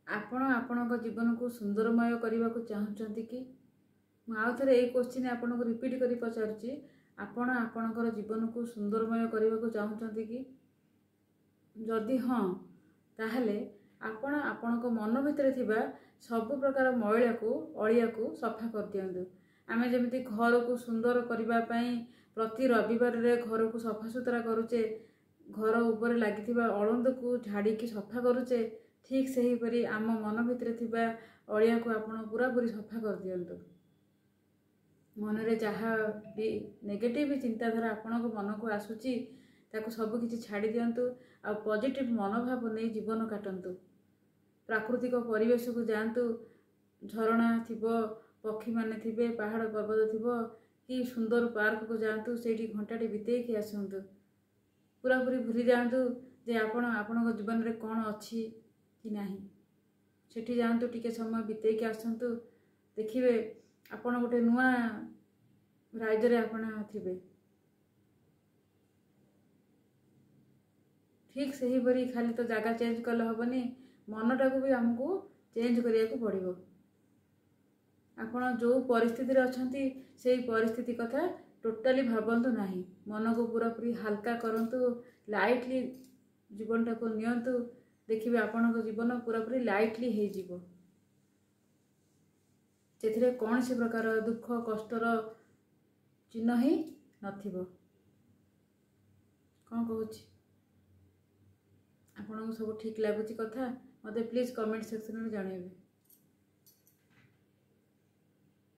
आपण आपणक जीवन को सुंदरमय करने को चाहते कि आउ थे यही क्वेश्चन आपन को रिपीट कर पचारुची आपण आपणकर जीवन को सुंदरमय करने को चाहते कि जदि हाँ ताहले आपण आपणक मन भितर थिबा सब प्रकार मैला को अलिया को सफा कर दियंतु। आमे जेमिति घर को सुंदर करबा पई प्रति रविवार रे घर को सफा सुतरा करूचे, घर ऊपर लागिथिबा अळंद को झाड़ी की सफा करूचे, ठीक सही परी आम मन भितर थिबा अलिया को आपण पूरा पूरी सफा कर दियंतु। मन रे जहा भी नेगेटिव चिंताधारा आपण को मन को आसुची ताको सब किछि छाड़ी दियंतु आ पॉजिटिव मनोभाव नहीं जीवन काटंतु। प्राकृतिक परिवेश को जातु, झरणा थिबो, पक्षी माने थिबे, पहाड़ पर्वत थिबो कि सुंदर पार्क को जातु, सेठी घंटाटे बितेई के आसंतु। पूरा पूरी भूली जातु जे आपण आपन जीवन रे कोन अछि कि नाही। सेठी जातु, टिके समय बितेई के आसंतु, देखिबे आपण गोटे नुआ राज्य रे आपण थिबे। ठीक सही परी खाली तो जगह चेंज कले हबनी, मनटा को भी हमको चेंज करिया को पड़िबो। आपण जो परिस्थिति रे अछंती से परिस्थिति कथा टोटाली भाबंतु नाही, मन को पूरा पूरी हल्का करंतु, लाइटली जीवनटा को नियंतु, देखिबे आपण को जीवन पूरा पूरी लाइटली हे जीवो। सेथिरे कौन से प्रकार दुख कष्टर चिन्ह ही नथिबो। कौन कहूची आपन को सब ठीक लागुची कथा मते प्लीज कमेंट सेक्शन में जणाइबे।